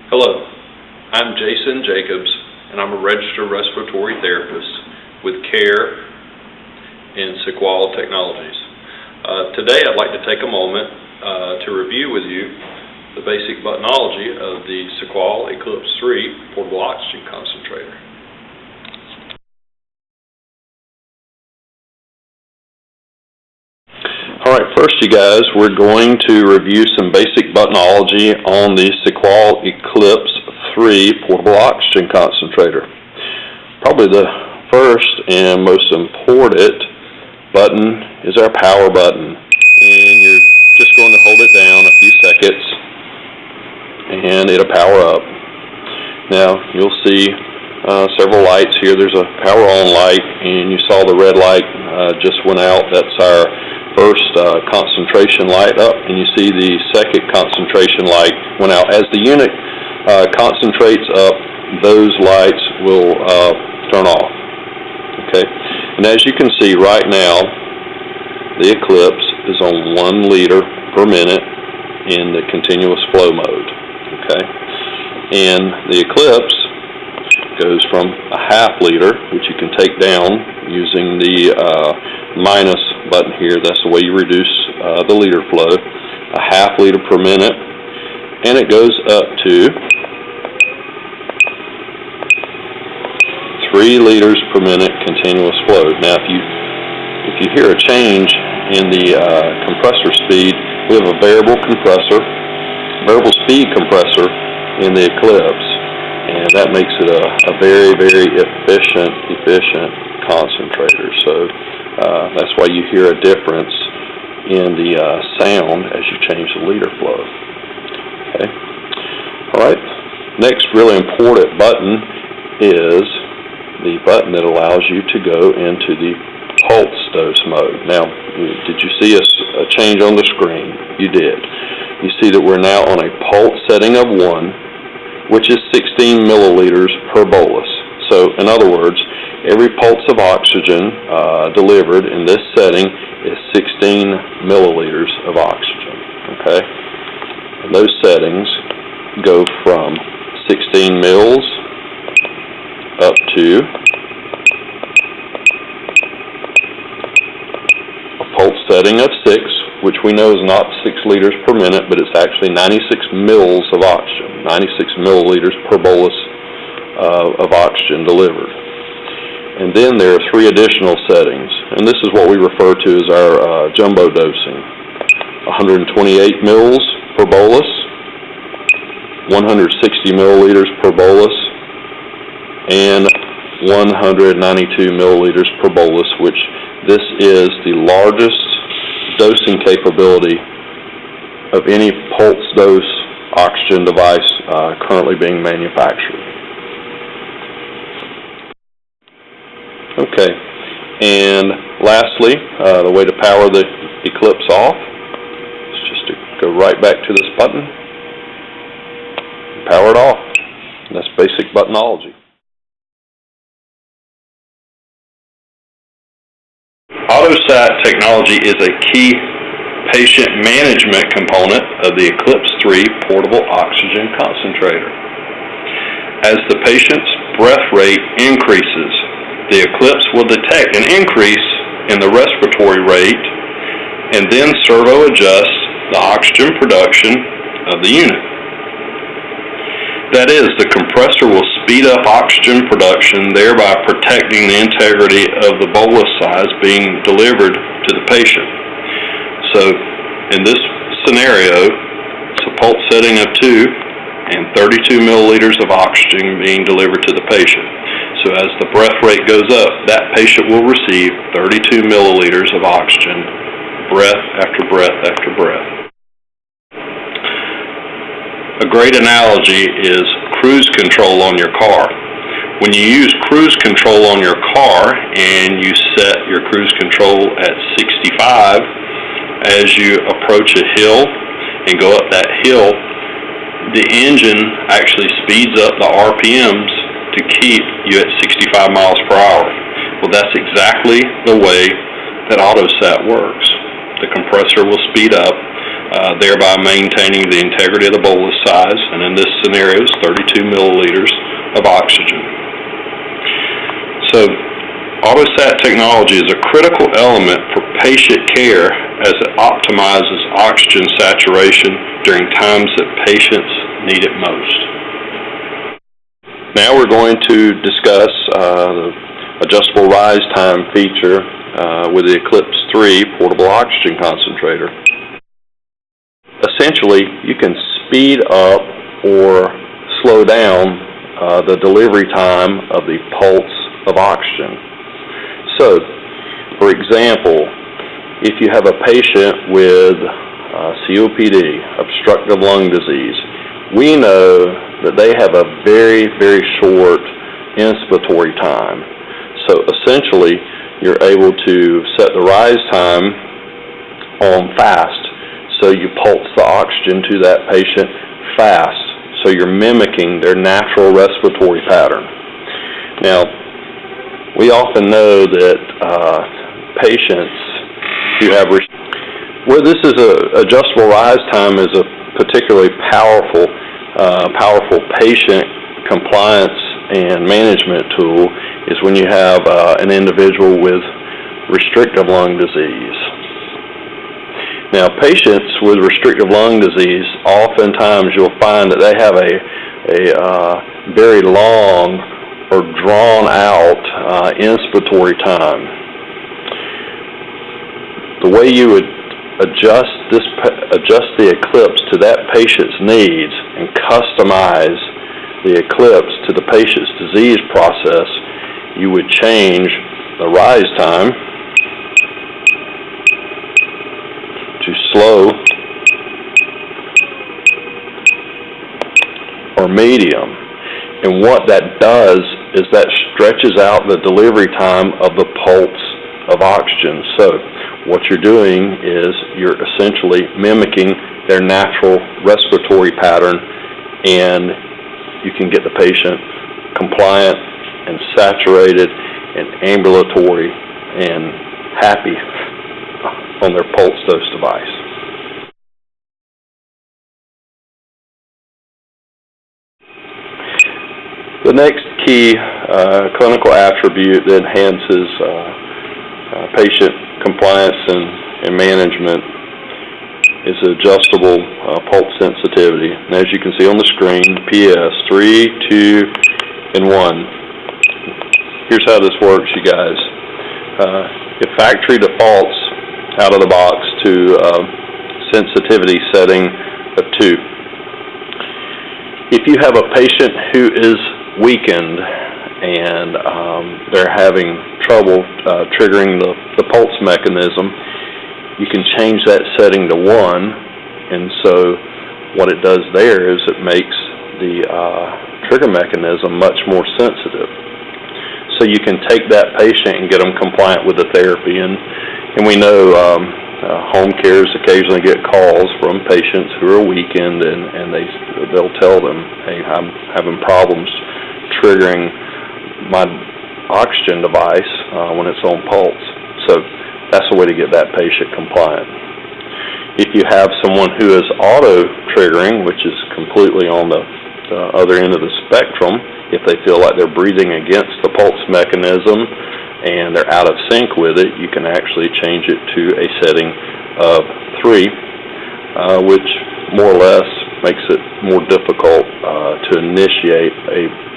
Hello, I'm Jason Jacobs, and I'm a registered respiratory therapist with CARE in SeQual Technologies. Today I'd like to take a moment to review with you the basic buttonology of the SeQual Eclipse 3 portable oxygen concentrator. Alright, first you guys, we're going to review some basic buttonology on the SeQual Eclipse 3 portable oxygen concentrator. Probably the first and most important button is our power button. And you're just going to hold it down a few seconds and it'll power up. Now you'll see several lights here. There's a power on light and you saw the red light just went out. That's our first concentration light up, and you see the second concentration light went out. As the unit concentrates up, those lights will turn off. Okay, and as you can see right now, the Eclipse is on 1 liter per minute in the continuous flow mode. Okay, and the Eclipse goes from a ½ liter, which you can take down using the minus button here. That's the way you reduce the liter flow. A ½ liter per minute, and it goes up to 3 liters per minute continuous flow. Now, if you hear a change in the compressor speed, we have a variable speed compressor in the Eclipse, and that makes it a very, very efficient concentrator. So that's why you hear a difference in the sound as you change the liter flow. Okay. All right. Next really important button is the button that allows you to go into the pulse dose mode. Now, did you see a change on the screen? You did. You see that we're now on a pulse setting of 1, which is 16 milliliters per bolus. So, in other words, every pulse of oxygen delivered in this setting is 16 milliliters of oxygen. Okay, and those settings go from 16 mils up to a pulse setting of 6, which we know is not 6 liters per minute, but it's actually 96 mils of oxygen, 96 milliliters per bolus of oxygen delivered. And then there are 3 additional settings, and this is what we refer to as our jumbo dosing. 128 mils per bolus, 160 milliliters per bolus, and 192 milliliters per bolus, which this is the largest dosing capability of any pulse dose oxygen device currently being manufactured. Okay, and lastly, the way to power the Eclipse off is just to go right back to this button and power it off. And that's basic buttonology. AutoSat technology is a key patient management component of the Eclipse 3 portable oxygen concentrator. As the patient's breath rate increases, the Eclipse will detect an increase in the respiratory rate and then servo adjust the oxygen production of the unit. That is, the compressor will speed up oxygen production, thereby protecting the integrity of the bolus size being delivered to the patient. So, in this scenario, it's a pulse setting of 2 and 32 milliliters of oxygen being delivered to the patient. So as the breath rate goes up, that patient will receive 32 milliliters of oxygen, breath after breath after breath. A great analogy is cruise control on your car. When you use cruise control on your car and you set your cruise control at 65, as you approach a hill and go up that hill, the engine actually speeds up the RPMs to keep you at 65 miles per hour. Well, that's exactly the way that AutoSat works. The compressor will speed up, thereby maintaining the integrity of the bolus size, and in this scenario it's 32 milliliters of oxygen. So AutoSat technology is a critical element for patient care as it optimizes oxygen saturation during times that patients need it most. Now we're going to discuss the adjustable rise time feature with the Eclipse 3 portable oxygen concentrator. Essentially, you can speed up or slow down the delivery time of the pulse of oxygen. So, for example, if you have a patient with COPD, obstructive lung disease, we know that they have a very, very short inspiratory time. So essentially, you're able to set the rise time on fast, so you pulse the oxygen to that patient fast, so you're mimicking their natural respiratory pattern. Now, we often know that patients who have this is adjustable rise time is a particularly powerful patient compliance and management tool is when you have an individual with restrictive lung disease. Now, patients with restrictive lung disease, oftentimes you'll find that they have a very long or drawn out inspiratory time. The way you would adjust the Eclipse to that patient's needs and customize the Eclipse to the patient's disease process, you would change the rise time to slow or medium. And what that does is that stretches out the delivery time of the pulse of oxygen. So what you're doing is you're essentially mimicking their natural respiratory pattern, and you can get the patient compliant and saturated and ambulatory and happy on their pulse dose device. The next key clinical attribute that enhances patient compliance and management is adjustable pulse sensitivity. And as you can see on the screen, PS 3, 2, and 1. Here's how this works, you guys. It factory defaults out of the box to sensitivity setting of 2. If you have a patient who is weakened and they're having trouble triggering the pulse mechanism, you can change that setting to 1, and so what it does there is it makes the trigger mechanism much more sensitive. So you can take that patient and get them compliant with the therapy, and we know home cares occasionally get calls from patients who are weakened, and they'll tell them, hey, I'm having problems triggering my oxygen device when it's on pulse. So that's a way to get that patient compliant. If you have someone who is auto-triggering, which is completely on the other end of the spectrum, if they feel like they're breathing against the pulse mechanism and they're out of sync with it, you can actually change it to a setting of 3, which more or less makes it more difficult to initiate a